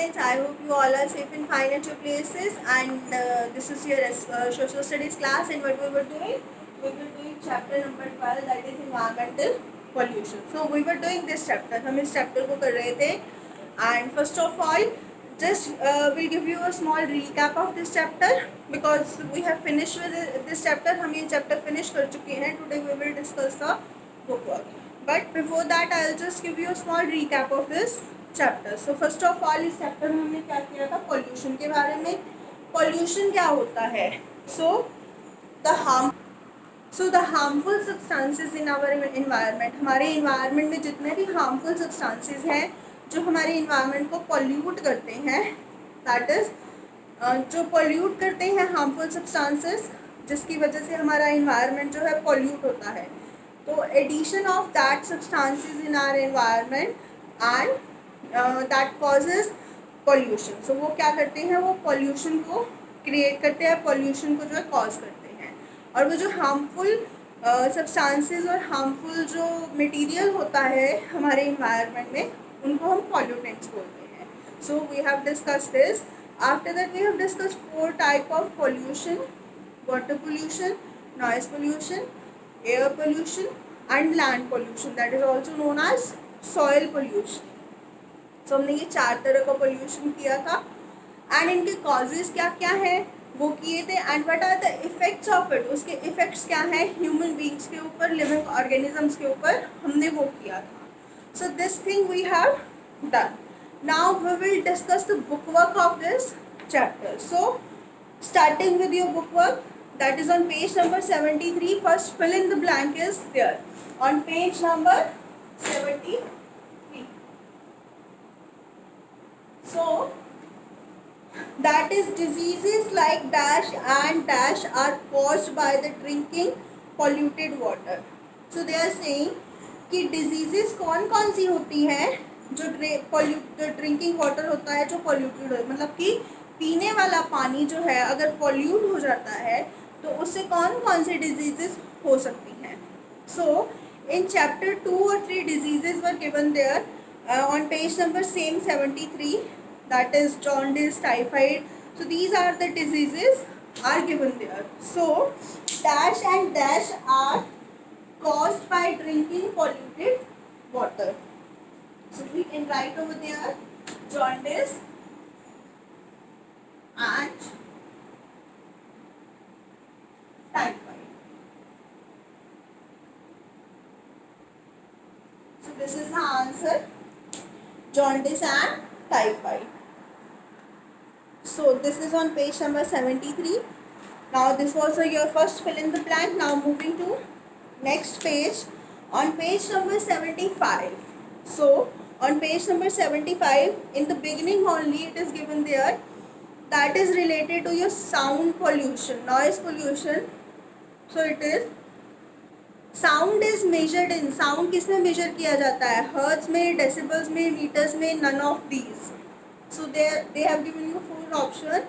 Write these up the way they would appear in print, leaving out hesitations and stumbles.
students. I hope you all are safe and fine at your places. And this is your social studies class. And what we were doing? We were doing chapter number 12, that is environmental pollution. So we were doing this chapter. हम इस chapter को कर रहे थे. And first of all, just we'll give you a small recap of this chapter because we have finished with this chapter. हम ये chapter finish कर चुके हैं. Today we will discuss the book work. But before that, I'll just give you a small recap of this chapter. So first of all इस chapter में हमने क्या किया था? पॉल्यूशन के बारे में. पॉल्यूशन क्या होता है? So the harmful substances in our environment, हमारे इन्वायरमेंट में जितने भी हार्मफुल सब्सटेंसेस हैं जो हमारे इन्वायरमेंट को पॉल्यूट करते हैं, दैट इज जो पॉल्यूट करते हैं हार्मफुल सब्सटेंसेस, जिसकी वजह से हमारा इन्वायरमेंट जो है पॉल्यूट होता है. तो addition of that substances in our environment and that causes pollution. So वो क्या करते हैं? वो पॉल्यूशन को क्रिएट करते हैं, पॉल्यूशन को जो है कॉज करते हैं. और वो जो हार्मफुल सब्सटेंसेस और हार्मफुल जो मटेरियल होता है हमारे इन्वायरमेंट में, उनको हम पॉल्यूटेंट्स बोलते हैं. So we have discuss this. After that we have discuss 4 type of pollution: water pollution, noise pollution, air pollution and land pollution, that is also known as soil pollution. So हमने ये 4 तरह का pollution किया था. And इनके causes क्या क्या हैं वो किए थे. And what are the effects of it, उसके इफेक्ट्स क्या हैं ह्यूमन बींग्स के ऊपर, लिविंग ऑर्गेनिजम्स के ऊपर, हमने वो किया था. So this thing we have done. Now we will discuss the book work of this chapter. So starting with your book work, that is on page number 73. First fill in the blank is there on page number 73. So that is diseases like dash and dash are caused by the drinking polluted water. So they are saying कि diseases कौन कौन सी होती हैं जो drinking water होता है जो polluted हो, मतलब कि पीने वाला पानी जो है अगर पॉल्यूट हो जाता है तो उससे कौन कौन से डिजीजेस हो सकती हैं. सो इन चैप्टर 2 और 3 diseases were given there on page number same 73, that is jaundice, typhoid. So these are the diseases are given there. So dash and dash are caused by drinking polluted water. So we can write over there jaundice and typhoid. So this is the answer, jaundice and typhoid. So this is on page number 73. Now this was your first fill in the blank. Now moving to next page on page number 75. So on page number 75, in the beginning only it is given there, that is related to your sound pollution, noise pollution. So it is sound is measured in, sound किस में measure किया जाता है? hertz में, decibels में, meters में, none of these. So they have given you 4 options,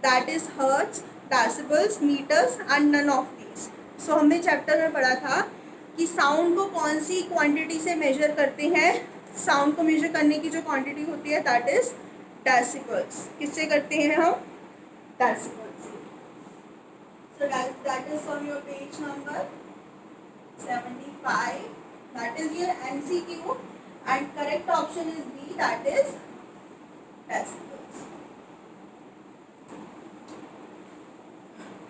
that is hertz, decibels, meters and none of these. So हमने chapter में पढ़ा था कि साउंड को कौन सी क्वांटिटी से मेजर करते हैं. साउंड को मेजर करने की जो क्वांटिटी होती है दैट इज डेसिबल्स. किससे करते हैं हम? Decibels. So that is on your page number 75. That is your MCQ and correct option is B, that is decibels.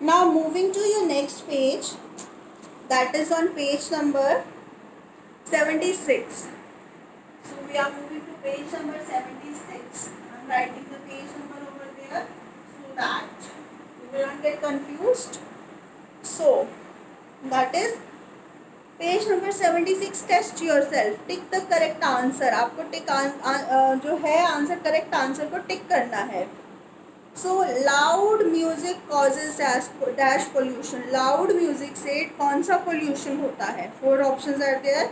Now moving to your next page, that is on page number 76. So we are moving to page number 76. I am writing the page number over there so that you will not get confused. So that is page number 76. Test yourself, tick the correct answer. आपको tick जो है answer, correct answer को tick करना है. So loud music causes dash pollution. Loud music से कौन सा pollution होता है? 4 options are there: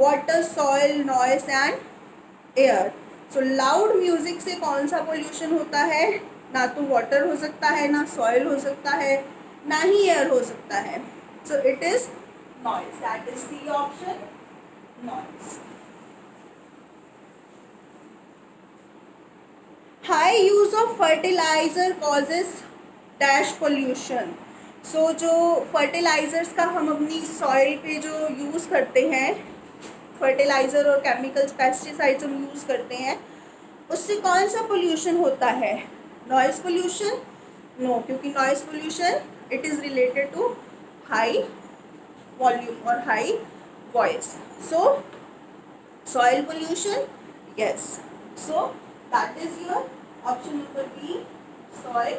water, soil, noise and air. So loud music से कौन सा पोल्यूशन होता है? ना तो वाटर हो सकता है, ना सॉइल हो सकता है, ना ही एयर हो सकता है. So it is noise, that is C option, noise. High use of fertilizer causes dash pollution. So जो फर्टिलाइजर्स का हम अपनी सॉइल पे जो यूज़ करते हैं, फर्टिलाइज़र और केमिकल्स पेस्टिसाइड्स हम यूज़ करते हैं, उससे कौन सा पोल्यूशन होता है? Noise pollution? नो, क्योंकि noise pollution it is related to high volume और high voice. So soil pollution, yes. So that is your option number B, soil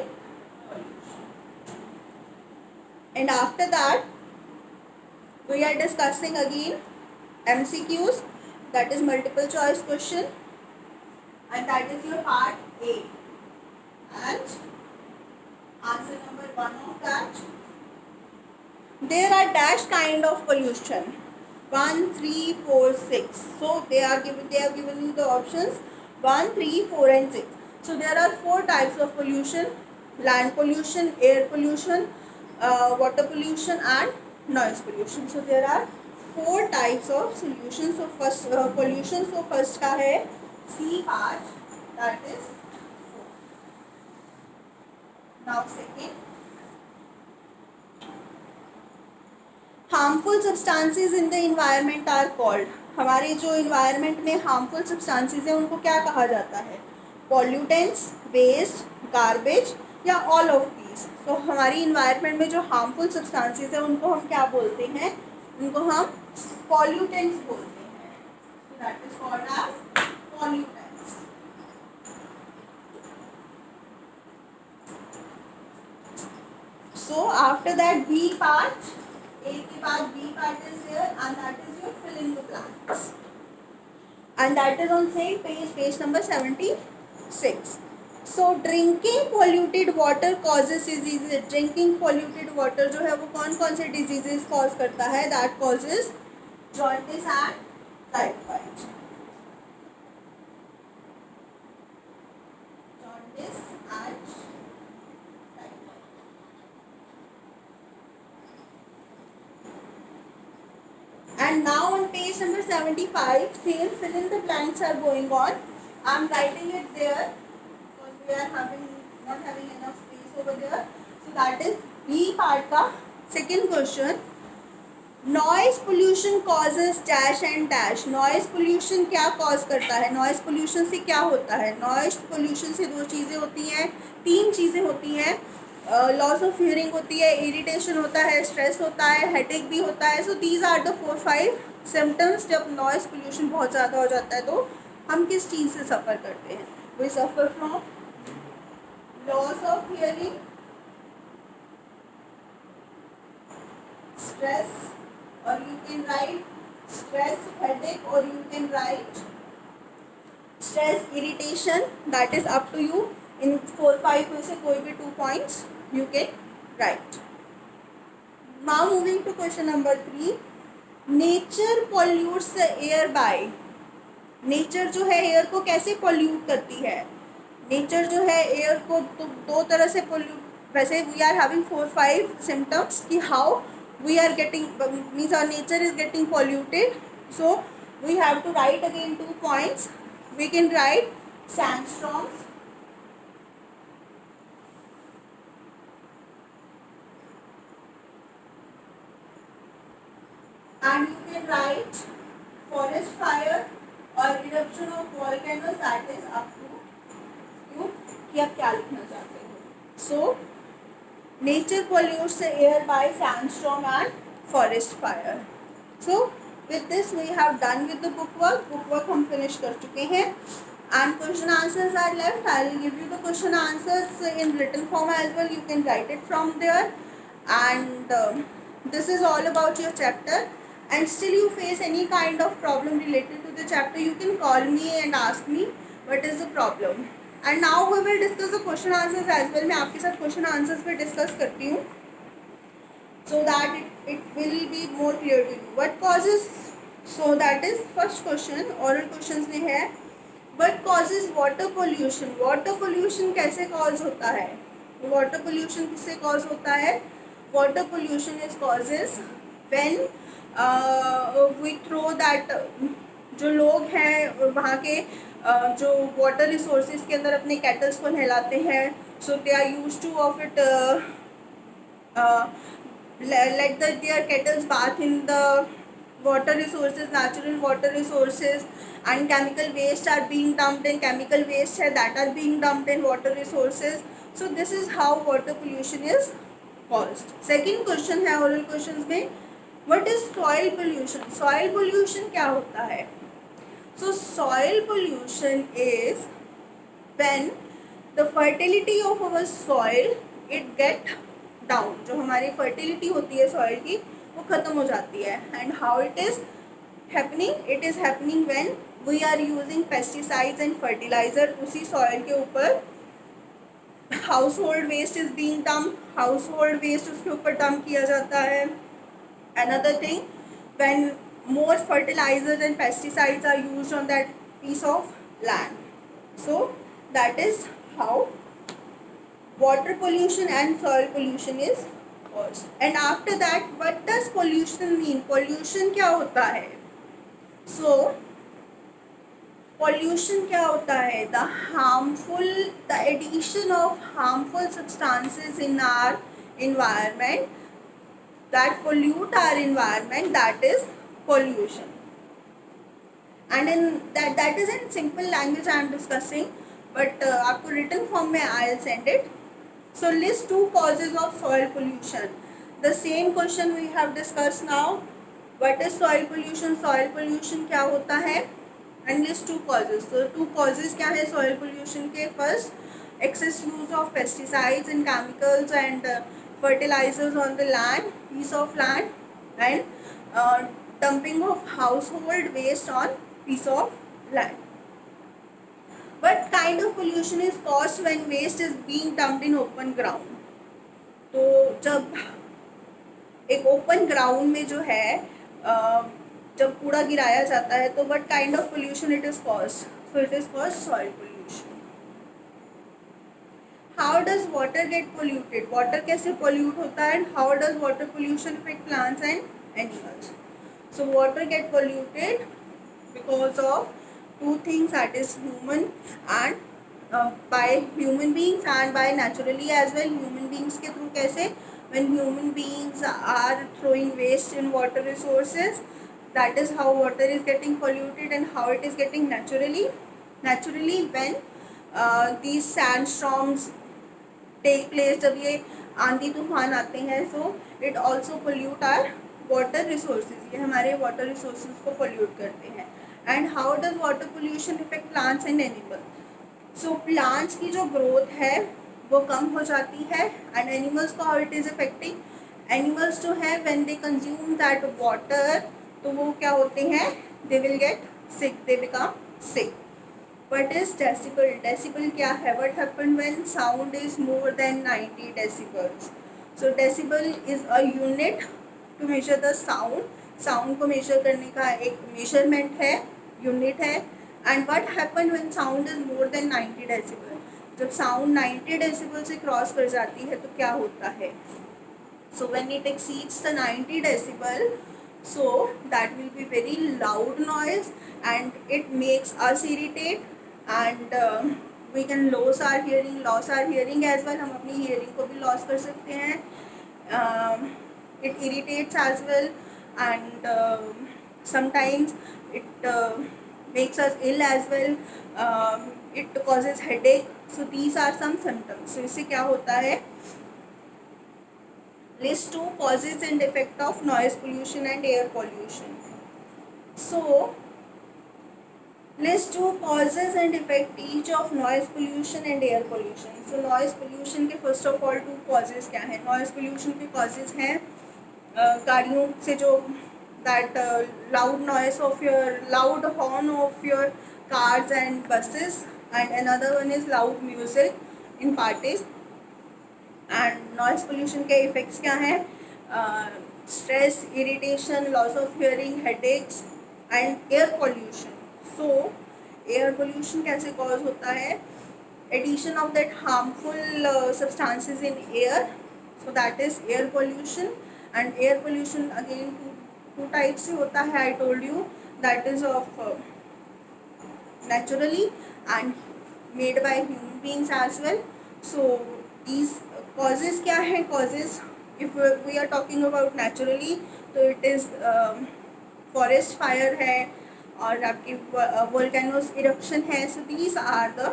pollution. And after that we are discussing again MCQs, that is multiple choice question, and that is your part A. And answer number 1 of that, there are dash kind of pollution, 1, 3, 4, 6. So they have given you the options 1, 3, 4 and 6. So there are 4 types of pollution: land pollution, air pollution, water pollution and noise pollution. So there are 4 types of pollution. So first pollution, so first का है C part, that is 4. Now second, harmful substances in the environment are called. हमारे जो environment में harmful substances हैं उनको क्या कहा जाता है? पॉल्यूटेंट्स, वेस्ट, गार्बेज या ऑल ऑफ दीज. तो हमारी इन्वायरमेंट में जो हार्मफुल सब्सटेंसेस हैं उनको हम क्या बोलते हैं? उनको हम पॉल्यूटेंट्स बोलते हैं. So that is called as pollutants. So after that B part, A के बाद B part is here, and that is your fill in the blanks, and that is on same page, page number 76. So drinking polluted water causes diseases. Drinking polluted water जो है वो कौन कौन से diseases cause करता है? That causes jaundice and typhoid. Jaundice and and now on page number 75, same fill in the blanks are going on. I am writing it there because we are not having enough space over there. So that is B part का second question. Noise pollution causes dash and dash. Noise pollution क्या cause करता है? Noise pollution से क्या होता है? Noise pollution से 2 चीज़ें होती हैं, 3 चीज़ें होती हैं. लॉस ऑफ हियरिंग होती है, इरिटेशन होता है, स्ट्रेस होता है, हेडेक भी होता है. So these are the 4-5 symptoms. जब नॉइस पोल्यूशन बहुत ज़्यादा हो जाता है तो हम किस चीज़ से सफ़र करते हैं? We suffer from loss of hearing, stress, और you can write stress, headache, और you can write stress, irritation. That is up to you. इन 4-5 में से कोई भी 2 points you can write. Now moving to question number 3. Nature pollutes the air by. Nature जो है air को कैसे pollute करती है? Nature जो है एयर को तो 2 तरह से pollute. वैसे we are having 4-5 symptoms कि how we are getting, means our nature is getting polluted. So we have to write again 2 points. We can write sandstorms, and you can write forest fire or eruption of volcanoes. That is up to you कि आप क्या लिखना चाहते हो. So nature pollutes the air by sandstorm and forest fire. So with this we have done with the book work. Book work हम finish कर चुके हैं and question answers are left. I will give you the question answers in written form as well. You can write it from there, and this is all about your chapter. And still you face any kind of problem related to the chapter, you can call me and ask me what is the problem. And now we will discuss the question answers as well. मैं आपके साथ question answers पे discuss करती हूँ so that it will be more clear to you. What causes, so that is first question, oral questions में है. What causes water pollution? Water pollution कैसे cause होता है? Water pollution किससे cause होता है? Water pollution is causes when we throw that, जो लोग हैं वहाँ के जो वाटर रिसोर्सेज के अंदर अपने कैटल्स को नहलाते हैं, so they are use to of it let their kettles bath in the water resources, natural water resources, and chemical waste are being dumped in chemical waste hai that are being dumped in water resources. So this is how water pollution is caused. Second question है oral questions में, what is soil pollution? Soil pollution क्या होता है? So soil pollution is when the fertility of our soil it get down, जो हमारी fertility होती है soil की वो ख़त्म हो जाती है. And how it is happening? It is happening when we are using pesticides and fertiliser. उसी सॉइल के ऊपर household waste is being dump, household waste उसके ऊपर डम्प किया जाता है. Another thing, when more fertilizers and pesticides are used on that piece of land. So that is how water pollution and soil pollution is caused. And after that, what does pollution mean? Pollution क्या होता है? So pollution क्या होता है? The addition of harmful substances in our environment that pollute our environment, that is pollution. And in that is in simple language I am discussing, but आपको written form में I'll send it. So list two causes of soil pollution. The same question we have discussed now. What is soil pollution? Soil pollution क्या होता है? And list two causes. So two causes क्या है soil pollution के? First, excess use of pesticides and chemicals and fertilizers on the land, piece of land, and dumping of household waste on piece of land. What kind of pollution is caused when waste is being dumped in open ground? तो जब एक open ground में जो है जब कूड़ा गिराया जाता है तो what kind of pollution it is caused? So it is caused soil pollution. How does water get polluted? Water कैसे pollute होता है? And how does water pollution affect plants and animals? So water get polluted because of two things, that is human and by human beings and by naturally as well. Human beings के through कैसे? When human beings are throwing waste in water resources, that is how water is getting polluted. And how it is getting naturally when these sandstorms take place, जब ये आंधी तूफान आते हैं, so it also pollute our water resources. ये हमारे water resources को pollute करते हैं. And how does water pollution affect plants and animals? So plants की जो growth है वो कम हो जाती है. And animals को how it is affecting? Animals जो है when they consume that water, तो वो क्या होते हैं? They will get sick, they become sick. What is decibel? Decibel क्या है? What happen when sound is more than 90 decibels? So decibel is a unit to measure the sound. Sound को measure करने का एक measurement है, unit है. And what happen when sound is more than 90 decibel? जब sound 90 decibel से cross कर जाती है तो क्या होता है? So when it exceeds the 90 decibel, so that will be very loud noise and it makes us irritate, and we can lose our hearing as well. हम अपनी hearing को भी lose कर सकते हैं. It irritates as well, and sometimes it makes us ill as well. It causes headache. So these are some symptoms. So इससे क्या होता है? List two causes and effect of noise pollution and air pollution. So list two causes and effect each of noise pollution and air pollution. So noise pollution के first of all two causes क्या हैं? Noise pollution के causes हैं गाड़ियों से जो that loud noise of your loud horn of your cars and buses, and another one is loud music in parties. And noise pollution के effects क्या हैं? Stress, irritation, loss of hearing, headaches and air pollution. So air pollution कैसे cause होता है? Addition of that harmful substances in air, so that is air pollution. And air pollution again two types से होता है. I told you that is of naturally and made by human beings as well. So these causes क्या है? Causes, if we are talking about naturally, तो it is forest fire है और आपकी volcanoes eruption है. So these are the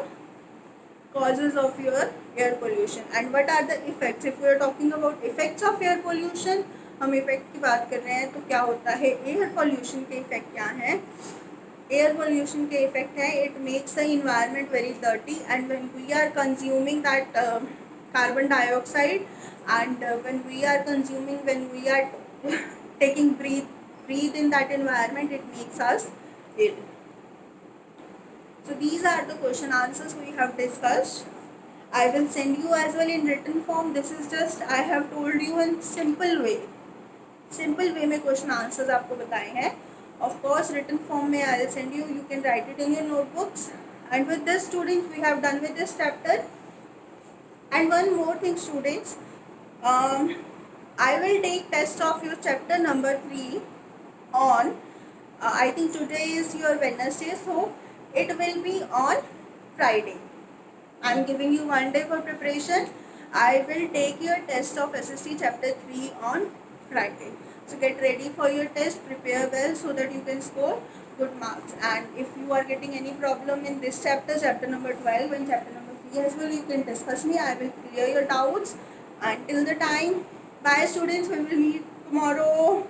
causes of your air pollution. And what are the effects? If we are talking about effects of air pollution, हम effect की बात कर रहे हैं, तो क्या होता है? एयर पोल्यूशन के इफेक्ट क्या हैं? एयर पोल्यूशन के इफेक्ट है, it makes the environment very dirty and when we are consuming that carbon dioxide and when we are taking breathe in that environment, it makes us ill. So these are the question answers we have discussed. I will send you as well in written form. This is just I have told you in simple way में question answers आपको बताए हैं. Of course written form में I will send you, you can write it in your notebooks. And with this students we have done with this chapter. And one more thing students, I will take test of your chapter number 3 on I think today is your Wednesday, so it will be on Friday. I am giving you 1 day for preparation. I will take your test of SST chapter 3 on Friday. So get ready for your test, prepare well so that you can score good marks. And if you are getting any problem in this chapter, chapter number 12 and chapter number 3 as well, you can discuss me. I will clear your doubts. Until the time, bye students, we will meet tomorrow.